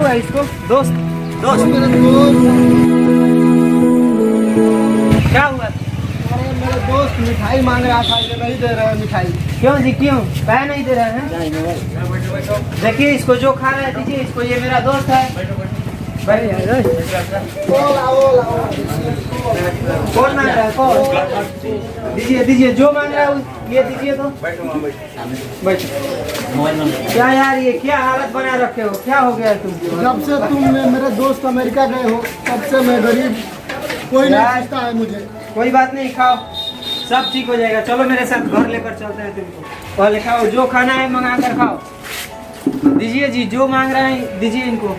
हुआ इसको दोस्त दोस्त मेरे दोस्त, क्या हुआ? अरे मेरे दोस्त मिठाई मांग रहा था, ये नहीं दे रहे हैं मिठाई। क्यों जी क्यों? कहे नहीं दे रहे हैं? देखिए इसको जो खा रहा है दीजिए इसको, ये मेरा दोस्त है। ओला ओला कौन मांग रहा है कौन? दीजिए दीजिए जो मांग रहा है ये दीजिए तो। बैठ। क्या यार ये क्या हालत बना रखे हो, क्या हो गया तुमको? जब से तुम मेरे दोस्त अमेरिका गए हो तब से मैं गरीब, कोई नहीं यार। पूछता है मुझे। कोई बात नहीं, खाओ सब ठीक हो जाएगा। चलो मेरे साथ घर लेकर चलते हैं तुमको। पहले खाओ, जो खाना है मंगा कर खाओ। दीजिए जी जो मांग रहे हैं दीजिए इनको,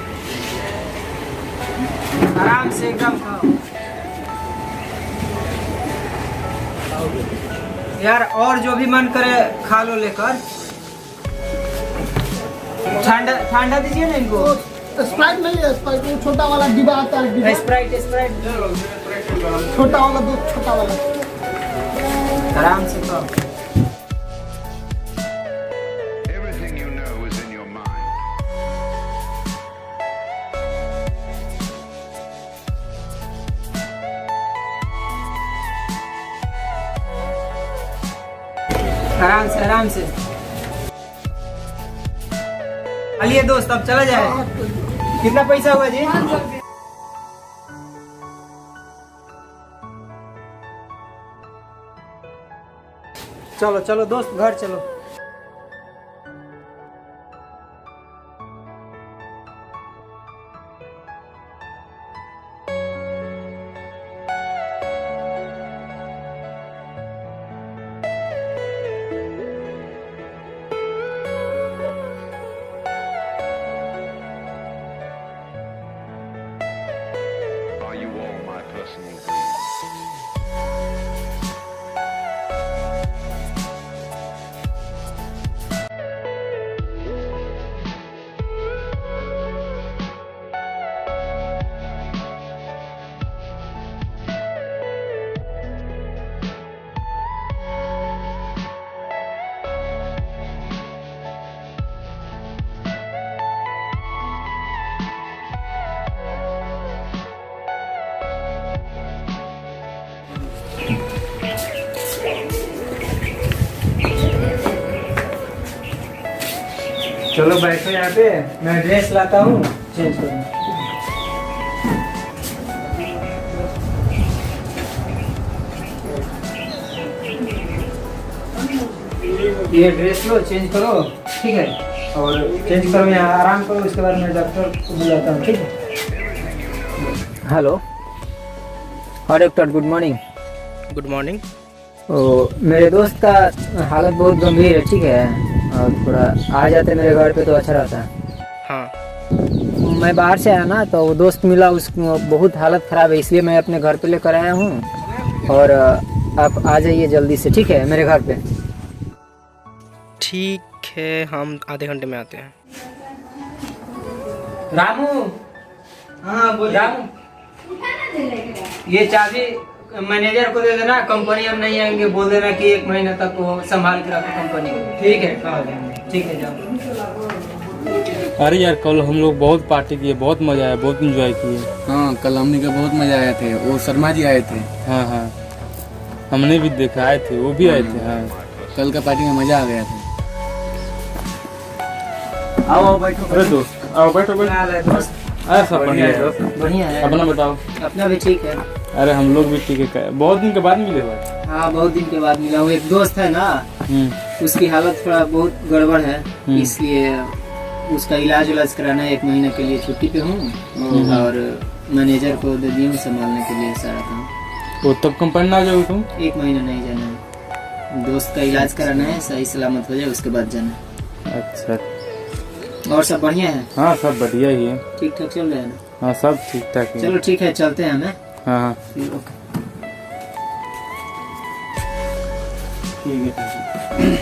आराम से एकदम खाओ। यार और जो भी मन करे खा लो लेकर। ठंडा ठंडा दीजिए ना इनको। तो स्प्राइट नहीं है, स्प्राइट वो छोटा वाला डिब्बा आता है, डिब्बा। स्प्राइट स्प्राइट छोटा वाला दूध, छोटा वाला। आराम से खाओ। Everything you know is in your mind. आराम से आराम से। चलिए दोस्त अब चला जाए। कितना पैसा हुआ जी? चलो चलो दोस्त घर चलो। Are you all my personal dreams? चलो बैठो यहाँ पे, मैं ड्रेस लाता हूँ चेंज करूँ। ये ड्रेस लो चेंज करो, ठीक है? और चेंज करो यहाँ आराम करो, उसके बाद मैं डॉक्टर को बुलाता हूँ, ठीक है? हेलो हाँ doctor, good morning. Good morning. तो मेरे दोस्त का हालत बहुत गंभीर है, ठीक है? और थोड़ा आ जाते मेरे घर पे तो अच्छा रहता है। हाँ मैं बाहर से आया ना, तो वो दोस्त मिला, उसको बहुत हालत ख़राब है, इसलिए मैं अपने घर पे लेकर आया हूँ। और आप आ जाइए जल्दी से, ठीक है? मेरे घर पे। ठीक है, हम आधे घंटे में आते हैं। रामू, हाँ बोल रामू, ये चाबी मैनेजर को दे देना, कंपनी हम नहीं आएंगे, बोल देना कि 1 महीना तक वो संभाल के रखो कंपनी को, ठीक है? ठीक है जाओ। अरे यार कल हम लोग बहुत पार्टी किए, बहुत मजा आया, बहुत एंजॉय किए। हाँ कल हमने का बहुत मजा आए थे, वो शर्मा जी आए थे। हाँ हाँ हमने भी देखा, आए थे, वो भी आए थे। हाँ कल का पार्टी में मजा आ गया था। आओ बैठो। अरे दोस्त आओ बैठो बैठो। क्या हाल है दोस्त? अरे सब बढ़िया है। बढ़िया है। अपना बताओ। अपना भी ठीक है। अरे हम लोग भी ठीक है, बहुत दिन के बाद मिले भाई। हाँ बहुत दिन के बाद मिला हूँ। एक दोस्त है ना, उसकी हालत थोड़ा बहुत गड़बड़ है, इसलिए उसका इलाज उलाज कराना है। 1 महीने के लिए छुट्टी पे हूँ और मैनेजर को दे दी हूँ संभालने के लिए सारा काम। वो तब कंपनी ना जाओ तुम? 1 महीना नहीं जाना है, दोस्त का इलाज कराना है, सही सलामत हो जाए उसके बाद जाना है। अच्छा और सब बढ़िया है? हाँ सब बढ़िया ही है। ठीक ठाक चल रहा है ना? हाँ सब ठीक ठाक है। चलो ठीक है, चलते हैं हमें। हाँ हाँ ओके ठीक है।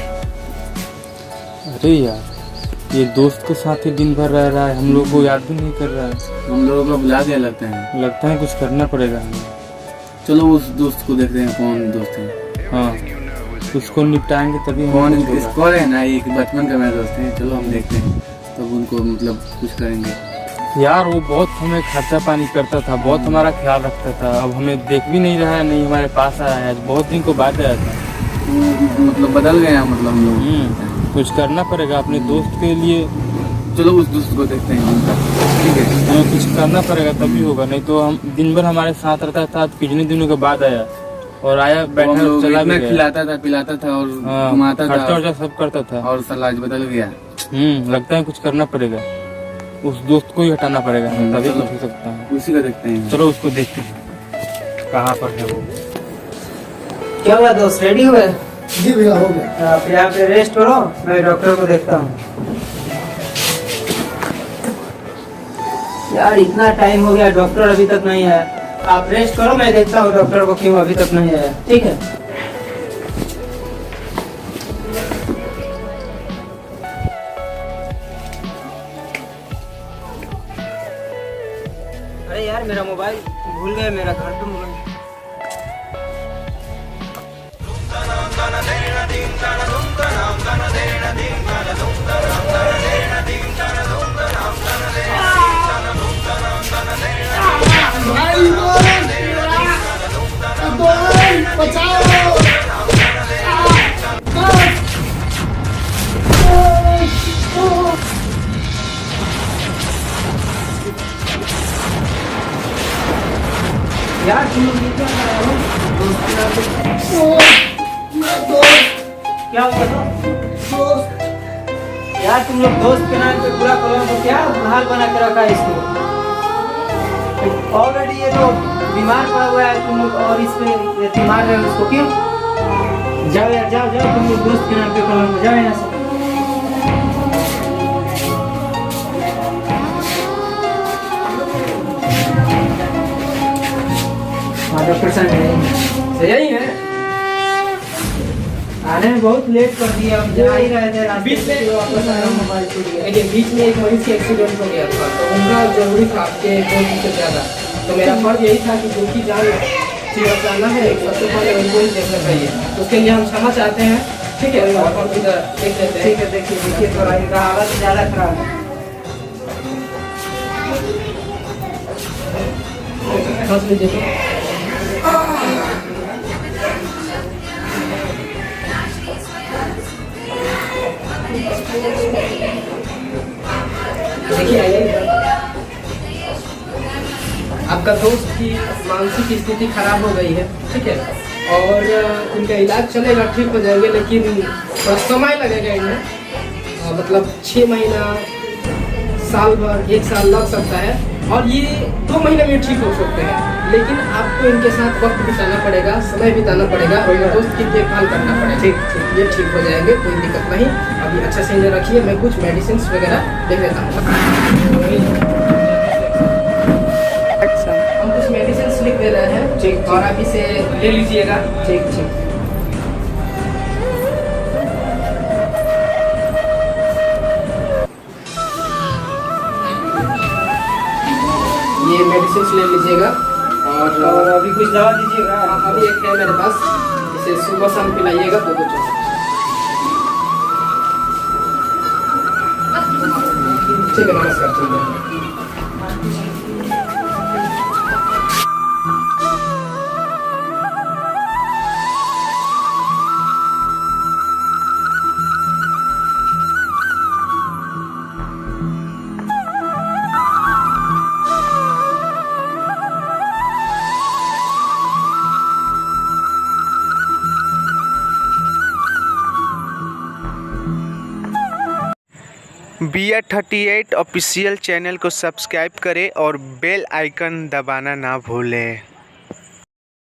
अरे यार ये दोस्त के साथ ही दिन भर रह रहा है, हम लोग को याद भी नहीं कर रहा है। हम लोगों को बुला दिया लगता है। लगता है कुछ करना पड़ेगा हमें। चलो उस दोस्त को देखते हैं कौन दोस्त है। हाँ उसको निपटाएंगे तभी कौन हम कुछ इसको है ना, एक बचपन का मेरा दोस्त है। चलो हम देखते हैं तब उनको मतलब कुछ करेंगे। यार वो बहुत हमें खर्चा पानी करता था, बहुत हमारा ख्याल रखता था। अब हमें देख भी नहीं रहा है, नहीं हमारे पास आया है, बहुत दिन को बाद आया था। मतलब बदल गए हैं मतलब हम लोग। कुछ करना पड़ेगा अपने दोस्त के लिए। चलो उस दोस्त को देखते हैं हम। ठीक है, हमें कुछ करना पड़ेगा तभी होगा, नहीं तो हम दिन भर हमारे साथ रहता था, कितने दिनों के बाद आया और आया बैठा चला भी गया। खिलाता था पिलाता था और घुमाता था, खर्चा वर्चा सब करता था। और साला आज बदल गया। लगता है कुछ करना पड़ेगा, उस दोस्त को ही हटाना पड़ेगा, तभी कुछ हो सकता है। उसी का देखते हैं। चलो उसको देखते हैं कहाँ पर है वो। क्या हुआ दोस्त, रेडी हुए? जी भैया हो गया। फिर आप रेस्ट करो, मैं डॉक्टर को देखता हूँ। यार इतना टाइम हो गया, डॉक्टर अभी तक नहीं आया। आप रेस्ट करो, मैं देखता हूँ डॉक्टर को क्यों अभी तक नहीं आया। ठीक है। अरे यार मेरा मोबाइल भूल गया, मेरा घर पे मोबाइल। बचाओ। यार तुम लोग ये क्या कर रहे हो? क्या हुआ दोस्त? यार तुम लोग दोस्त के नाम पे पूरा कॉलोनी को क्या हाल बना के रखा है इसको? ऑलरेडी ये तो बीमार पड़ा हुआ है, तुम लोग और इस पे मार रहे हो इसको क्यों? जाओ यार, जाओ जाओ, तुम लोग दोस्त के नाम पे कॉलोनी को जाओ यहाँ से। डॉक्टर साहब सही है, आने में बहुत लेट कर दिया, हम जा ही रहे थे रास्ते बीच में वापस आया, मोबाइल छूट गया। देखिए बीच में एक मरीज की एक्सीडेंट हो गया था, तो उनका जरूरी था आपके 2 दिन से ज़्यादा। तो मेरा फर्ज यही था कि उनकी जान बचाना है, सबसे पहले उनको ही देखना चाहिए। उसके लिए हम क्षमा चाहते हैं। ठीक है, और देख लेते हैं। ठीक है, देखिए थोड़ा इनका हालत ज़्यादा खराब है। सांस लीजिए। देखिए आइए, आपका दोस्त की मानसिक स्थिति खराब हो गई है। ठीक है, और इनका इलाज चलेगा, ठीक हो जाएंगे, लेकिन थोड़ा समय लगेगा इन्हें। मतलब 6 महीना, साल भर, 1 साल लग सकता है, और ये 2 महीने में ठीक हो सकते हैं। लेकिन आपको इनके साथ वक्त बिताना पड़ेगा, समय बिताना पड़ेगा, और दोस्त की देखभाल करना पड़ेगा। ठीक, ये ठीक हो जाएंगे, कोई दिक्कत नहीं। अभी अच्छा से इन्हें रखिए, मैं कुछ मेडिसिन वगैरह दे देता हूँ। हम कुछ मेडिसिन लिख दे रहे हैं। ठीक, और आप इसे ले लीजिएगा। ठीक ठीक। ये मेडिसिन ले लीजिएगा, और अभी कुछ दवा दीजिएगा। अभी एक है मेरे पास, इसे सुबह शाम पिलाइएगा तो कुछ हो। ठीक है, नमस्कार। ठीक है। BR38 ऑफिशियल चैनल को सब्सक्राइब करें और बेल आइकन दबाना ना भूलें।